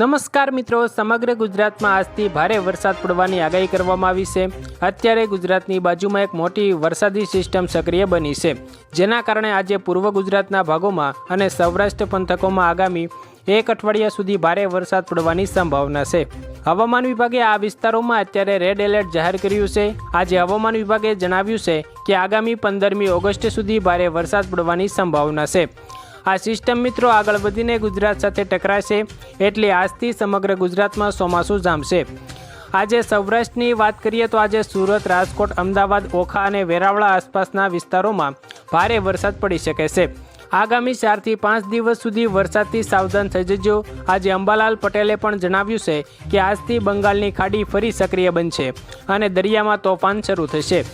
નમસ્કાર મિત્રો, સમગ્ર ગુજરાતમાં આજથી ભારે વરસાદ પડવાની આગાહી કરવામાં આવી છે। અત્યારે ગુજરાતની બાજુમાં એક મોટી વરસાદી સિસ્ટમ સક્રિય બની છે, જેના કારણે આજે પૂર્વ ગુજરાતના ભાગોમાં અને સૌરાષ્ટ્ર પંથકોમાં આગામી એક અઠવાડિયા સુધી ભારે વરસાદ પડવાની સંભાવના છે। હવામાન વિભાગે આ વિસ્તારોમાં અત્યારે રેડ એલર્ટ જાહેર કર્યું છે। આજે હવામાન વિભાગે જણાવ્યું છે કે આગામી 15મી ઓગસ્ટ સુધી ભારે વરસાદ પડવાની સંભાવના છે। આ સિસ્ટમ મિત્રો આગળ વધીને ગુજરાત સાથે ટકરાશે, એટલે આજથી સમગ્ર ગુજરાતમાં ચોમાસું જામશે। આજે સૌરાષ્ટ્રની વાત કરીએ તો આજે સુરત, રાજકોટ, અમદાવાદ, ઓખા અને વેરાવળા આસપાસના વિસ્તારોમાં ભારે વરસાદ પડી શકે છે। આગામી 4 થી 5 દિવસ સુધી વરસાદથી સાવધાન થઈ જજો। આજે અંબાલાલ પટેલે પણ જણાવ્યું છે કે આજથી બંગાળની ખાડી ફરી સક્રિય બનશે અને દરિયામાં તોફાન શરૂ થશે,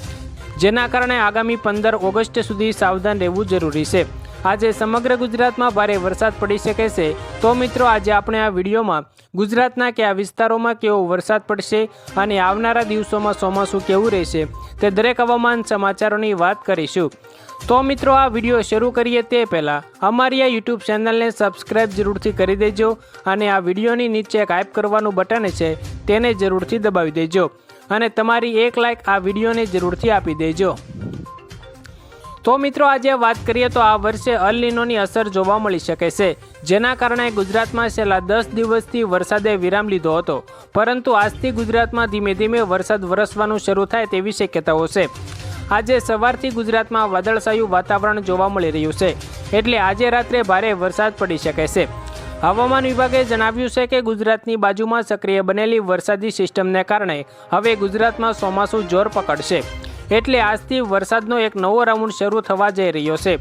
જેના કારણે આગામી 15 ઓગસ્ટ સુધી સાવધાન રહેવું જરૂરી છે। આજે સમગ્ર ગુજરાતમાં ભારે વરસાદ પડી શકે છે। તો મિત્રો, આજે આપણે આ વિડીયોમાં ગુજરાતના કયા વિસ્તારોમાં કેવો વરસાદ પડશે અને આવનારા દિવસોમાં ચોમાસું કેવું રહેશે તે દરેક હવામાન સમાચારોની વાત કરીશું। તો મિત્રો, આ વિડીયો શરૂ કરીએ તે પહેલાં અમારી આ યુટ્યુબ ચેનલને સબસ્ક્રાઈબ જરૂરથી કરી દેજો અને આ વિડીયોની નીચે એક હાઈપ કરવાનું બટન છે તેને જરૂરથી દબાવી દેજો અને તમારી એક લાઈક આ વિડીયોને જરૂરથી આપી દેજો। તો મિત્રો, આજે વાત કરીએ તો આ વર્ષે અલ નીનોની અસર જોવા મળી શકે છે, જેના કારણે ગુજરાતમાં છેલ્લા 10 દિવસથી વરસાદે વિરામ લીધો હતો, પરંતુ આજથી ગુજરાતમાં ધીમે ધીમે વરસાદ વરસવાનું શરૂ થાય તેવી શક્યતાઓ છે। આજે સવારથી ગુજરાતમાં વાદળછાયું વાતાવરણ જોવા મળી રહ્યું છે, એટલે આજે રાત્રે ભારે વરસાદ પડી શકે છે। હવામાન વિભાગે જણાવ્યું છે કે ગુજરાતની બાજુમાં સક્રિય બનેલી વરસાદી સિસ્ટમને કારણે હવે ગુજરાતમાં ચોમાસું જોર પકડશે, એટલે આજથી વરસાદનો એક નવો રાઉન્ડ શરૂ થવા જઈ રહ્યો છે।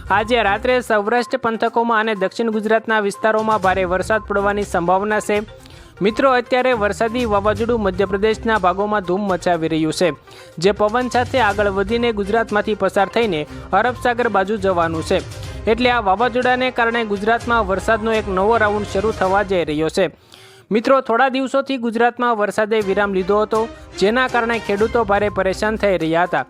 આજે રાત્રે સૌરાષ્ટ્ર પંથકોમાં અને દક્ષિણ ગુજરાતના વિસ્તારોમાં ભારે વરસાદ પડવાની સંભાવના છે। મિત્રો, અત્યારે વરસાદી વાવાઝોડું મધ્યપ્રદેશના ભાગોમાં ધૂમ મચાવી રહ્યું છે, જે પવન સાથે આગળ વધીને ગુજરાતમાંથી પસાર થઈને અરબ સાગર બાજુ જવાનું છે, એટલે આ વાવાઝોડાને કારણે ગુજરાતમાં વરસાદનો એક નવો રાઉન્ડ શરૂ થવા જઈ રહ્યો છે। મિત્રો, થોડા દિવસોથી ગુજરાતમાં વરસાદે વિરામ લીધો હતો, જેના કારણે ખેડૂતો ભારે પરેશાન થઈ રહ્યા હતા।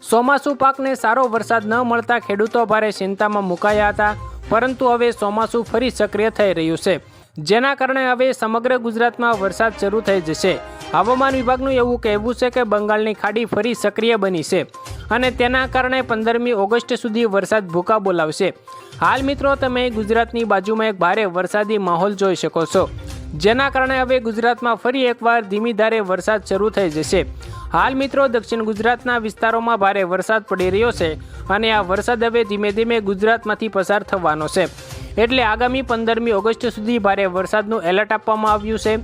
ચોમાસું પાકને સારો વરસાદ ન મળતા ખેડૂતો ભારે ચિંતામાં મુકાયા હતા, પરંતુ હવે ચોમાસું ફરી સક્રિય થઈ રહ્યું છે, જેના કારણે હવે સમગ્ર ગુજરાતમાં વરસાદ શરૂ થઈ જશે। હવામાન વિભાગનું એવું કહેવું છે કે બંગાળની ખાડી ફરી સક્રિય બની છે અને તેના કારણે 15મી ઓગસ્ટ સુધી વરસાદ ભૂકા બોલાવશે। હાલ મિત્રો, તમે ગુજરાતની બાજુમાં એક ભારે વરસાદી માહોલ જોઈ શકો છો, જેના કારણે હવે ગુજરાતમાં ફરી એકવાર ધીમી ધારે વરસાદ શરૂ થઈ જશે। હાલ મિત્રો, દક્ષિણ ગુજરાતના વિસ્તારોમાં ભારે વરસાદ પડી રહ્યો છે અને આ વરસાદ હવે ધીમે ધીમે ગુજરાતમાંથી પસાર થવાનો છે, એટલે આગામી 15મી ઓગસ્ટ સુધી ભારે વરસાદનું એલર્ટ આપવામાં આવ્યું છે।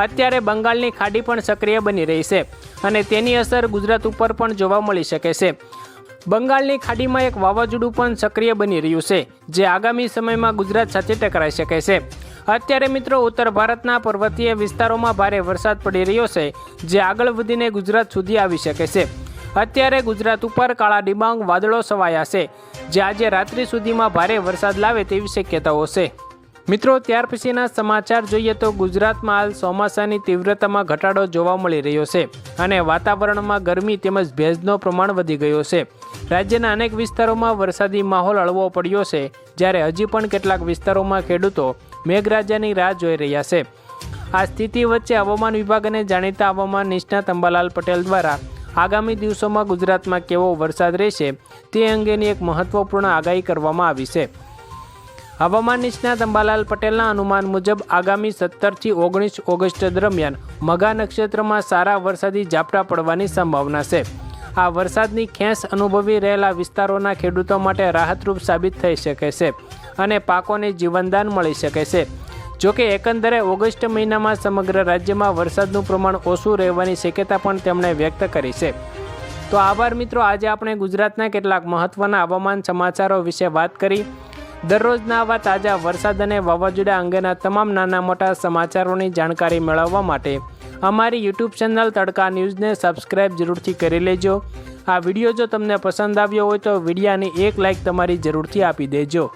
અત્યારે બંગાળની ખાડી પણ સક્રિય બની રહી છે અને તેની અસર ગુજરાત ઉપર પણ જોવા મળી શકે છે। બંગાળની ખાડીમાં એક વાવાઝોડું પણ સક્રિય બની રહ્યું છે, જે આગામી સમયમાં ગુજરાત સાથે ટકરાઈ શકે છે। અત્યારે મિત્રો, ઉત્તર ભારતના પર્વતીય વિસ્તારોમાં ભારે વરસાદ પડી રહ્યો છે, જે આગળ વધીને ગુજરાત સુધી આવી શકે છે। અત્યારે ગુજરાત ઉપર કાળા ડિબાંગ વાદળો છવાયા છે, જે આજે રાત્રિ સુધીમાં ભારે વરસાદ લાવે તેવી શક્યતાઓ છે। મિત્રો, ત્યાર પછીના સમાચાર જોઈએ તો ગુજરાતમાં હાલ ચોમાસાની તીવ્રતામાં ઘટાડો જોવા મળી રહ્યો છે અને વાતાવરણમાં ગરમી તેમજ ભેજનો પ્રમાણ વધી ગયો છે। રાજ્યના અનેક વિસ્તારોમાં વરસાદી માહોલ હળવો પડ્યો છે, જ્યારે હજી પણ કેટલાક વિસ્તારોમાં ખેડૂતો મેઘરાજાની રાહ જોઈ રહ્યા છે। આ સ્થિતિ વચ્ચે હવામાન વિભાગ અને જાણીતા હવામાન નિષ્ણાત અંબાલાલ પટેલ દ્વારા આગામી દિવસોમાં ગુજરાતમાં કેવો વરસાદ રહેશે તે અંગેની એક મહત્વપૂર્ણ આગાહી કરવામાં આવી છે। હવામાન નિષ્ણાત અંબાલાલ પટેલના અનુમાન મુજબ આગામી 17 થી 19 ઓગસ્ટ દરમિયાન મઘા નક્ષત્રમાં સારા વરસાદી ઝાપટા પડવાની સંભાવના છે। આ વરસાદની ખેંચ અનુભવી રહેલા વિસ્તારોના ખેડૂતો માટે રાહતરૂપ સાબિત થઈ શકે છે અને પાકોને જીવનદાન મળી શકે છે। જોકે એકંદરે ઓગસ્ટ મહિનામાં સમગ્ર રાજ્યમાં વરસાદનું પ્રમાણ ઓછું રહેવાની શક્યતા પણ તેમણે વ્યક્ત કરી છે। તો આભાર મિત્રો, આજે આપણે ગુજરાતના કેટલાક મહત્વના હવામાન સમાચારો વિશે વાત કરી। દરરોજના આવા તાજા વરસાદ અને વાવાઝોડા અંગેના તમામ નાના મોટા સમાચારોની જાણકારી મેળવવા માટે અમારી યુટ્યુબ ચેનલ તડકા ન્યૂઝને સબસ્ક્રાઈબ જરૂરથી કરી લેજો। આ વિડીયો જો તમને પસંદ આવ્યો હોય તો વિડીયોની એક લાઈક તમારી જરૂરથી આપી દેજો।